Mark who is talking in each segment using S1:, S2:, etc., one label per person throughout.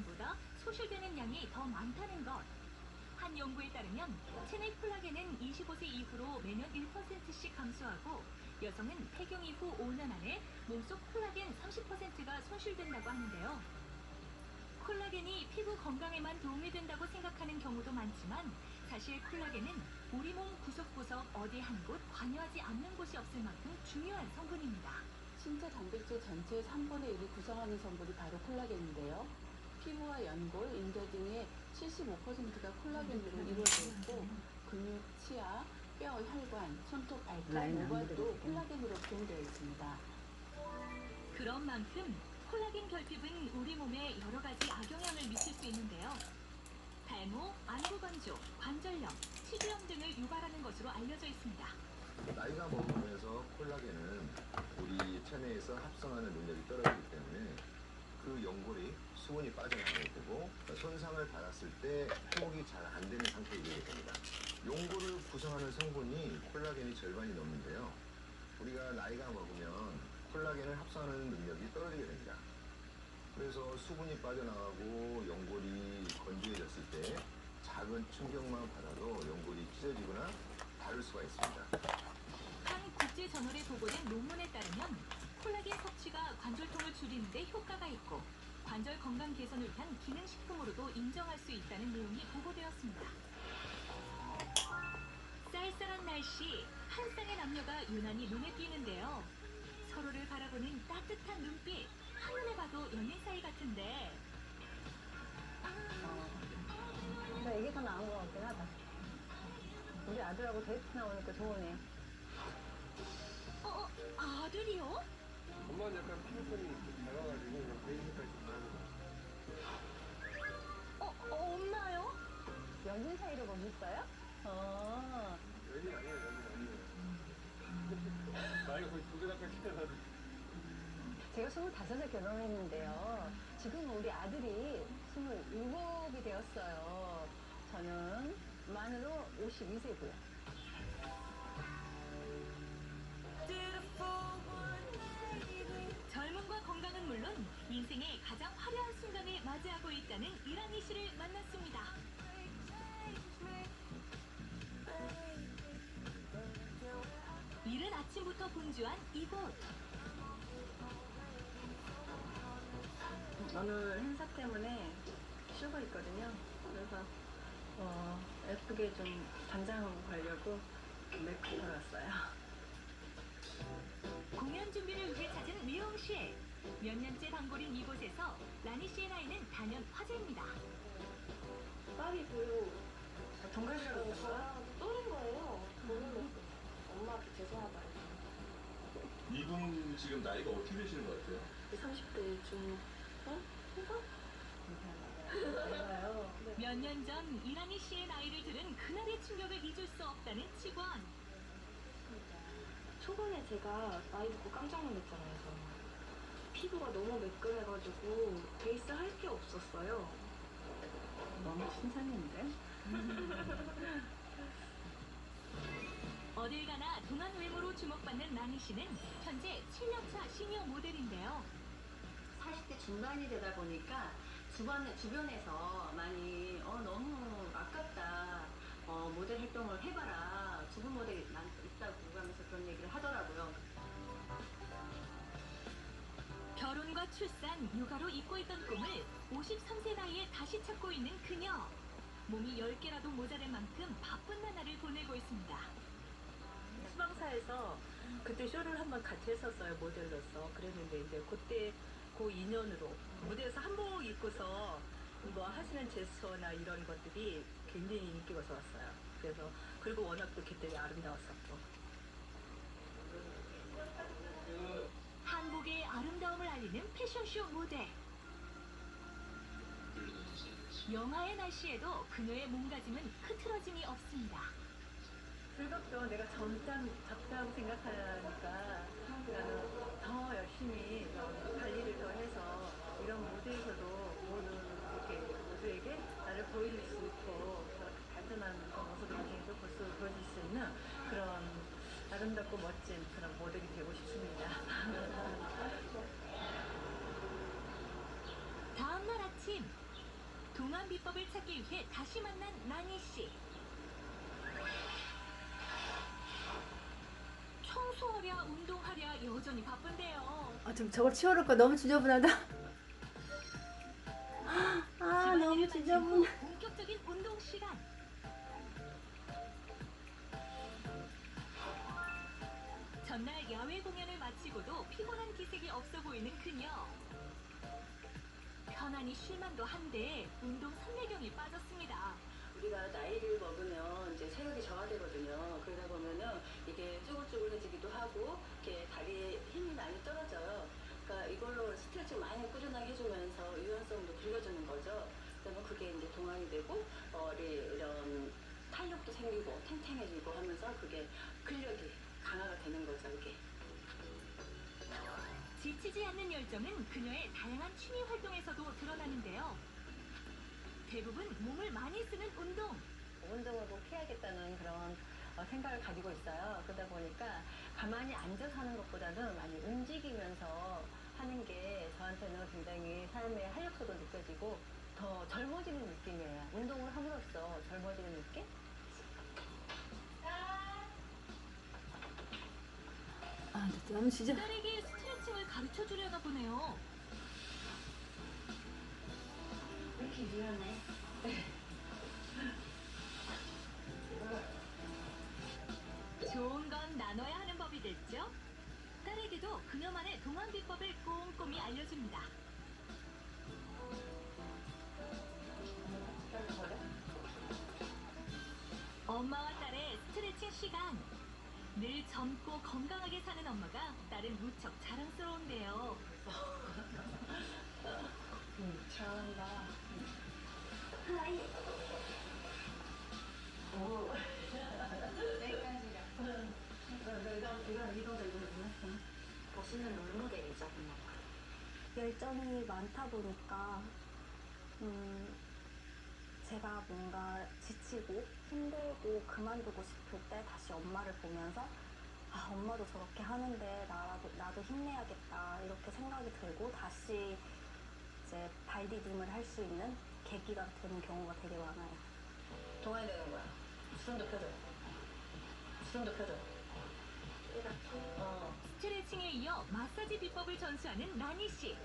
S1: 남보다 소실되는 양이 더 많다는 것. 한 연구에 따르면 체내 콜라겐은 25세 이후로 매년 1%씩 감소하고 여성은 폐경 이후 5년 안에 몸속 콜라겐 30%가 손실된다고 하는데요. 콜라겐이 피부 건강에만 도움이 된다고 생각하는 경우도 많지만 사실 콜라겐은 우리 몸 구석구석 어디 한 곳 관여하지 않는 곳이 없을 만큼 중요한 성분입니다.
S2: 신체 단백질 전체의 3분의 1을 구성하는 성분이 바로 콜라겐인데요. 피부와 연골, 인대 등의 75%가 콜라겐으로 이루어져 있고 근육, 치아, 뼈, 혈관, 손톱, 발가락, 모발도 콜라겐으로 구성되어 있습니다.
S1: 그런 만큼 콜라겐 결핍은 우리 몸에 여러 가지 악영향을 미칠 수 있는데요. 탈모, 안구 건조, 관절염, 치주염 등을 유발하는 것으로 알려져 있습니다.
S3: 나이가 먹으면서 콜라겐은 우리 체내에서 합성하는 능력이 떨어지기 때문에 그 연골이 수분이 빠져나가게 되고 손상을 받았을 때 회복이 잘 안 되는 상태에 이르게 됩니다. 연골을 구성하는 성분이 콜라겐이 절반이 넘는데요. 우리가 나이가 먹으면 콜라겐을 합성하는 능력이 떨어지게 됩니다. 그래서 수분이 빠져나가고 연골이 건조해졌을 때 작은 충격만 받아도 연골이 찢어지거나 다를 수가 있습니다.
S1: 한 국제저널에 보고된 논문에 따르면 콜라겐 섭취가 관절통을 줄이는 데 효과가 있고 관절 건강 개선을 위한 기능식품으로도 인정할 수 있다는 내용이 보고되었습니다. 쌀쌀한 날씨, 한 쌍의 남녀가 유난히 눈에 띄는데요. 서로를 바라보는 따뜻한 눈빛, 한눈에 봐도 연인 사이 같은데.
S4: 근데 이게 더 나은 것 같긴 하다. 우리 아들하고 데이트 나오니까 좋으네.
S1: 아들이요?
S5: 엄마는 약간 피부톤이 좀 작아가지고 그냥 베이직까지 많이
S1: 엄마요?
S4: 연인 사이로 보셨어요?
S5: 연인 아니에요, 연인 아니에요. 나이가 거의 2배 가까이 차이가지고.
S4: 제가 25에 결혼했는데요. 지금 우리 아들이 27이 되었어요. 저는 만으로 52세고요.
S1: 젊음과 건강은 물론 인생의 가장 화려한 순간을 맞이하고 있다는 이란희 씨를 만났습니다. 이른 아침부터 분주한 이곳.
S4: 오늘 행사 때문에 쉬고 있거든요. 그래서 예쁘게 좀 단장하고 가려고 메이크업하러 왔어요.
S1: 공연 준비를 위해 찾은 미용실. 몇 년째 단골인 이곳에서 라니 씨의 나이는 단연 화제입니다.
S6: 딸이고요.
S4: 동갑이라고 했어요?
S6: 또린 거예요. 저는 엄마한테 죄송하다 해서.
S7: 이분 지금 나이가 어떻게 되시는 것 같아요?
S6: 30대 중, 후반?
S4: 제가요.
S1: 몇 년 전 이란희 씨의 나이를 들은 그날의 충격을 잊을 수 없다는 직원.
S6: 초반에 제가 나이 듣고 깜짝 놀랐잖아요, 저는. 피부가 너무 매끈해가지고 베이스 할 게 없었어요.
S4: 너무 신선했는데?
S1: 어딜 가나 동안 외모로 주목받는 라니 씨는 현재 7년차 시니어 모델인데요.
S8: 40대 중반이 되다 보니까 주변에서 많이 너무 아깝다, 모델 활동을 해봐라, 주부 모델이 있다고 하면서 그런 얘기를 하더라고요.
S1: 결혼과 출산, 육아로 잊고 있던 꿈을 53세 나이에 다시 찾고 있는 그녀. 몸이 10개라도 모자랄 만큼 바쁜 나날을 보내고 있습니다.
S9: 수방사에서 그때 쇼를 한번 같이 했었어요, 모델로서. 그랬는데 이제 그때 그 인연으로 무대에서 한복 입고서 뭐 하시는 제스처나 이런 것들이 굉장히 인기가 좋았어요. 그래서 그리고 워낙 또 그때 아름다웠었고.
S1: 한복의 아름다움을 알리는 패션쇼 모델. 영하의 날씨에도 그녀의 몸가짐은 흐트러짐이 없습니다.
S4: 즐겁죠. 내가 젊다고 생각하니까 나는 더 열심히 관리를 더 해서 이런 무대에서도 모든 이렇게 모두에게 나를 보여줄 수 있고 저렇게 발전하는 그런 모습을 인생에서 보여줄 수 있는 그런 아름답고 멋진 그런 모델이 되고 싶습니다.
S1: 다음 날 아침 동안 비법을 찾기 위해 다시 만난 나니 씨. 청소하랴 운동하랴 여전히 바쁜데요.
S10: 아, 좀 저걸 치워놓을까? 너무 지저분하다. 아, 너무
S1: 집안일을
S10: 지저분.
S1: 마치고 본격적인 운동 시간. 전날 야외 공연을 마치고도 피곤한 기색이 없어 보이는 그녀. 편안히 쉴만도 한데 운동 삼매경에 빠졌습니다.
S8: 우리가 나이를 먹으면 이제 체력이 저하되거든요. 그러다 보면은 이게 쭈글쭈글해지기도 하고 이렇게 다리에 힘이 많이 떨어져요. 그러니까 이걸로 스트레칭 많이 꾸준하게 해주면서 유연성도 길러주는 거죠. 그러면 그게 이제 동안이 되고 이런 탄력도 생기고 탱탱해지고 하면서 그게 근력이 강화가 되는 거죠, 이게.
S1: 지치지 않는 열정은 그녀의 다양한 취미 활동에서도 드러나는데요. 대부분 몸을 많이 쓰는 운동.
S8: 운동을 꼭 해야겠다는 그런 생각을 가지고 있어요. 그러다 보니까 가만히 앉아서 하는 것보다는 많이 움직이면서 하는 게 저한테는 굉장히 삶의 활력소도 느껴지고 더 젊어지는 느낌이에요. 운동을 함으로써 젊어지는 느낌?
S10: 아, 너무 지저.
S1: 딸에게 스트레칭을 가르쳐 주려나 보네요.
S8: 왜 이렇게 유연해?
S1: 좋은 건 나눠야 하는 법이 됐죠? 딸에게도 그녀만의 동안 비법을 꼼꼼히 알려줍니다. 엄마와 딸의 스트레칭 시간. 늘 젊고 건강하게 사는 엄마가 딸은 무척 자랑스러운데요.
S8: 잘한다.
S6: 멋있는 롤모델이죠, 엄마가. 열정이 많다 보니까 제가 뭔가 지치고 힘들고 그만두고 싶을 때 다시 엄마를 보면서 아, 엄마도 저렇게 하는데 나도 힘내야겠다 이렇게 생각이 들고 다시 이제 발디딤을 할 수 있는 계기가 되는 경우가 되게 많아요.
S8: 동안이 되는 거야. 숨도 펴줘. 숨도 펴줘.
S1: 스트레칭에 이어 마사지 비법을 전수하는 라니 씨.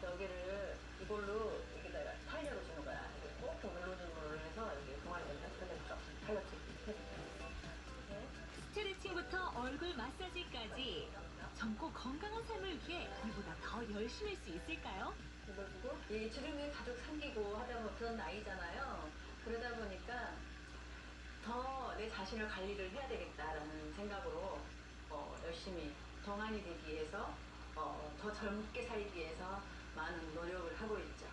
S8: 여기를 이걸로 여기다가 탄력을 주는 거야. 이렇게 꼭 눌러주는 해서 여기 동안이 된다. 그러니까 탄력 주기.
S1: 스트레칭부터 얼굴 마사지까지 젊고 건강한 삶을 위해 이보다 더 열심일 수 있을까요?
S8: 이걸 보고 이 주름이 가족 생기고 하다 보면 그런 나이잖아요. 그러다 보니까 더 내 자신을 관리를 해야 되겠다라는 생각으로 열심히 동안이 되기 위해서 더 젊게 살기 위해서 많은 노력을 하고 있죠.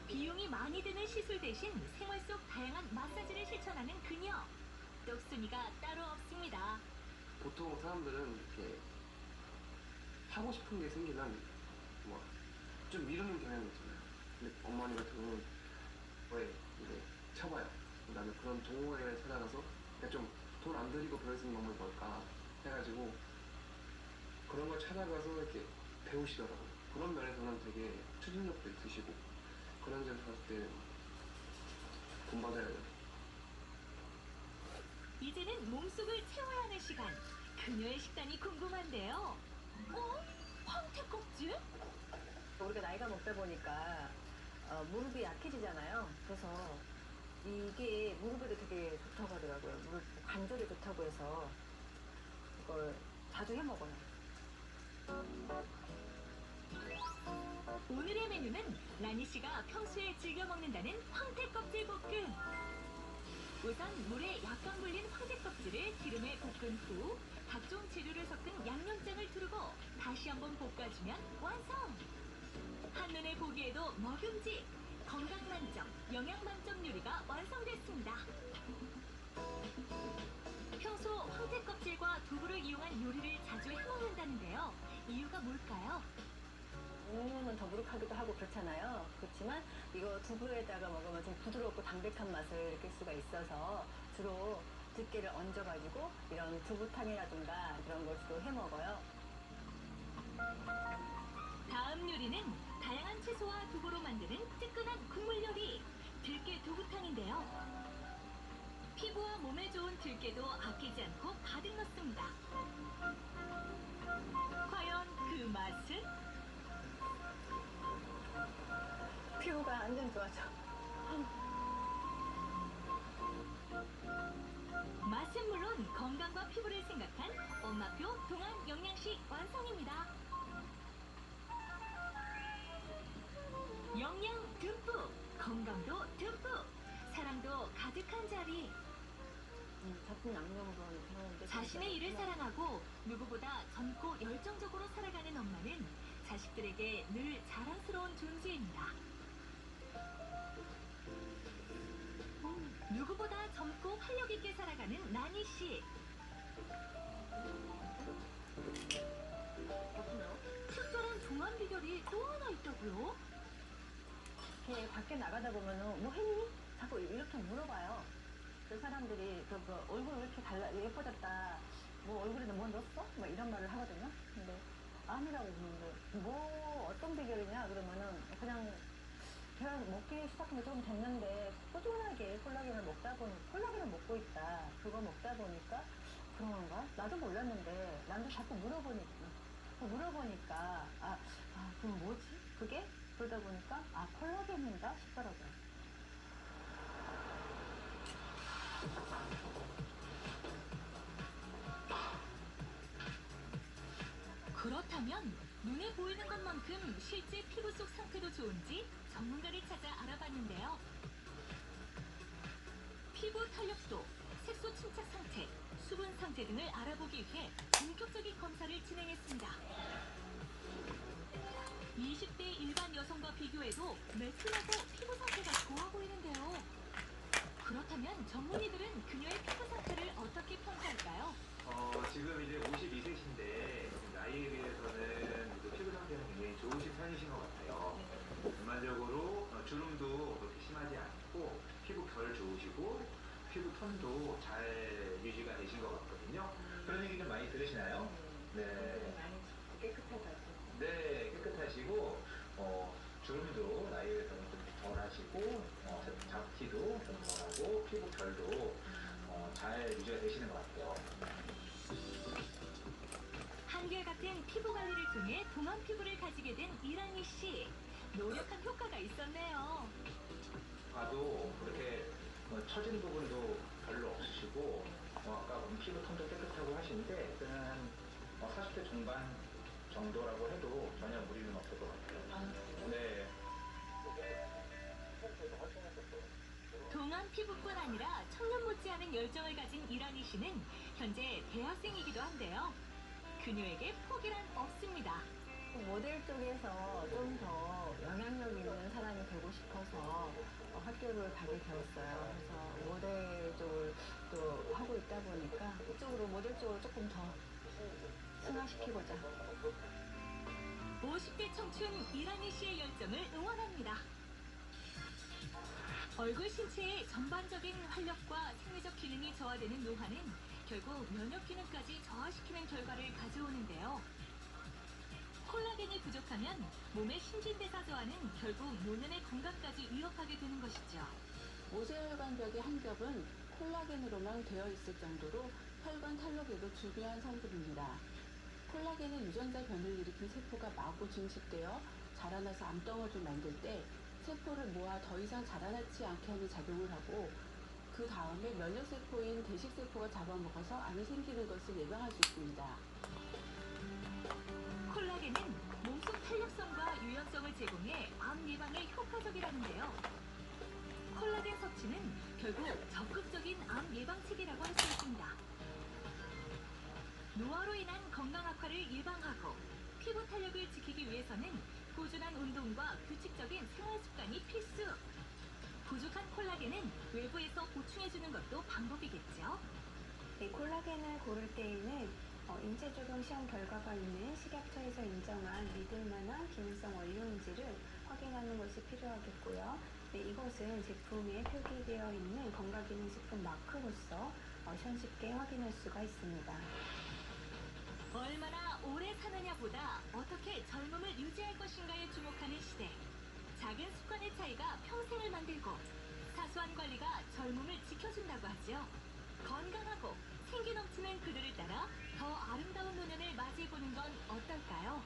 S1: 비용이 많이 드는 시술 대신 생활 속 다양한 마사지를 실천하는 그녀. 떡순이가 따로 없습니다.
S5: 보통 사람들은 이렇게 하고 싶은 게 생기면 뭐 좀 미루는 경향이 있잖아요. 근데 어머니 같은 경우는 왜 이제 쳐봐요. 그다음에 그런 동호회를 찾아가서 좀 돈 안 들이고 배울 수 있는 방법이 뭘까 해가지고 그런 걸 찾아가서 이렇게 배우시더라고요. 그런 면에서는 되게 추진력도 있으시고 그런 점에서 봤을 때 본받아야 돼요.
S1: 이제는 몸속을 채워야 하는 시간. 그녀의 식단이 궁금한데요. 황태 껍질?
S8: 우리가 나이가 먹다 보니까 무릎이 약해지잖아요. 그래서 이게 무릎에도 되게 좋다고 하더라고요. 무릎 관절에 좋다고 해서 이걸 자주 해 먹어요.
S1: 오늘의 메뉴는 라니 씨가 평소에 즐겨 먹는다는 황태 껍질 볶음. 우선 물에 약간 불린 황태 껍질을 기름에 볶은 후 각종 재료를 섞은 양념장을 두르고 다시 한번 볶아주면 완성! 한눈에 보기에도 먹음직! 건강 만점, 영양 만점 요리가 완성됐습니다. 평소 황태 껍질과 두부를 이용한 요리를 자주 해먹는다는데요. 이유가 뭘까요?
S8: 우유는 더부룩하기도 하고 그렇잖아요. 그렇지만 이거 두부에다가 먹으면 좀 부드럽고 담백한 맛을 느낄 수가 있어서 주로 들깨를 얹어가지고 이런 두부탕이라든가 그런 걸 주로 해 먹어요.
S1: 다음 요리는 다양한 채소와 두부로 만드는
S4: 너무 좋아져.
S1: 맛은 물론 건강과 피부를 생각한 엄마표 동안 영양식 완성입니다. 영양 듬뿍, 건강도 듬뿍, 사랑도 가득한 자리.
S4: 작은 양념으로 하는데
S1: 자신의 일을 사랑하고 누구보다 젊고 열정적으로 살아가는 엄마는 자식들에게 늘 자랑스러운 존재입니다. 누구보다 젊고 활력 있게 살아가는 나니 씨. 특별한 동안 비결이 또 하나 있다고요?
S4: 이렇게 밖에 나가다 보면은 뭐 했니? 자꾸 이렇게 물어봐요. 그 사람들이 얼굴 왜 이렇게 예뻐졌다. 뭐 얼굴에도 뭐 넣었어? 뭐 이런 말을 하거든요. 근데 아니라고 그러는데 뭐 어떤 비결이냐 그러면은 그냥 먹기 시작한 지 좀 됐는데 꾸준하게 콜라겐을 먹고 있다. 그거 먹다 보니까 그런 건가? 나도 몰랐는데 남들 자꾸 물어보니까 그럼 뭐지? 그게? 그러다 보니까 콜라겐인가 싶더라고요.
S1: 그렇다면 눈에 보이는 것만큼 실제 피부 속 상태도 좋은지 전문가를 찾아 알아봤는데요. 피부 탄력도, 색소 침착 상태, 수분 상태 등을 알아보기 위해 본격적인 검사를 진행했습니다. 20대 일반 여성과 비교해도 매끈하고 피부 상태가 좋아 보이는데요. 그렇다면 전문의들은 그녀의 피부 상태를 어떻게 평가할까요?
S11: 지금 이제 52세신데 나이에 비해서는 피부 상태는 굉장히 좋으신 편이신 것 같아요. 전반적으로 주름도 그렇게 심하지 않고 피부 결 좋으시고 피부 톤도 잘 유지가 되신 것 같거든요. 그런 얘기 좀 많이 들으시나요? 네.
S4: 많이 깨끗하다고.
S11: 네, 깨끗하시고 주름도 나이에 비해서는 좀 덜하시고 잡티도 좀 덜하고 피부 결도 잘 유지가 되시는 것 같아요.
S1: 한결같은 피부 관리를 통해 동안 피부를 가지게 된 이란희 씨. 노력한 효과가 있었네요.
S11: 봐도 그렇게 처진 부분도 별로 없으시고 아까 보면 피부 톤도 깨끗하고 하시는데 그냥 한 40대 중반 정도라고 해도 전혀 무리는 없을 것 같아요. 네.
S1: 동안 피부뿐 아니라 청년 못지않은 열정을 가진 이란희 씨는 현재 대학생이기도 한데요. 그녀에게 포기란 없습니다.
S4: 모델 쪽에서 좀 더 영향력 있는 사람이 되고 싶어서 학교를 가게 되었어요. 그래서 모델 쪽을 또 하고 있다 보니까 이쪽으로 모델 쪽으로 조금 더 승화시키고자.
S1: 50대 청춘 이란희 씨의 열정을 응원합니다. 얼굴 신체의 전반적인 활력과 생리적 기능이 저하되는 노화는 결국 면역 기능까지 저하시키는 결과를 가져오는데요. 콜라겐이 부족하면 몸의 신진대사 저하는 결국 노년의 건강까지 위협하게 되는 것이죠.
S2: 모세혈관벽의 한 겹은 콜라겐으로만 되어 있을 정도로 혈관 탄력에도 중요한 성분입니다. 콜라겐은 유전자 변이를 일으킨 세포가 마구 증식되어 자라나서 암덩어리를 만들 때 세포를 모아 더 이상 자라나지 않게 하는 작용을 하고 그 다음에 면역세포인 대식세포가 잡아먹어서 암이 생기는 것을 예방할 수 있습니다.
S1: 콜라겐은 몸속 탄력성과 유연성을 제공해 암 예방에 효과적이라는데요. 콜라겐 섭취는 결국 적극적인 암 예방책이라고 할 수 있습니다. 노화로 인한 건강 악화를 예방하고 피부 탄력을 지키기 위해서는 꾸준한 운동과 규칙적인 생활 습관이 필수. 부족한 콜라겐은 외부에서 보충해주는 것도 방법이겠죠.
S6: 콜라겐을 고를 때에는 인체조경 시험 결과가 있는 식약처에서 인정한 믿을만한 기능성 원료인지를 확인하는 것이 필요하겠고요. 이것은 제품에 표기되어 있는 건강기능식품 마크로서 손쉽게 확인할 수가 있습니다.
S1: 얼마나 오래 사느냐보다 어떻게 젊음을 유지할 것인가에 주목하는 시대. 작은 습관의 차이가 평생을 만들고 사소한 관리가 젊음을 지켜준다고 하죠. 건강하고 생기 넘치는 그들을 따라 더 아름다운 노년을 맞이해보는 건 어떨까요?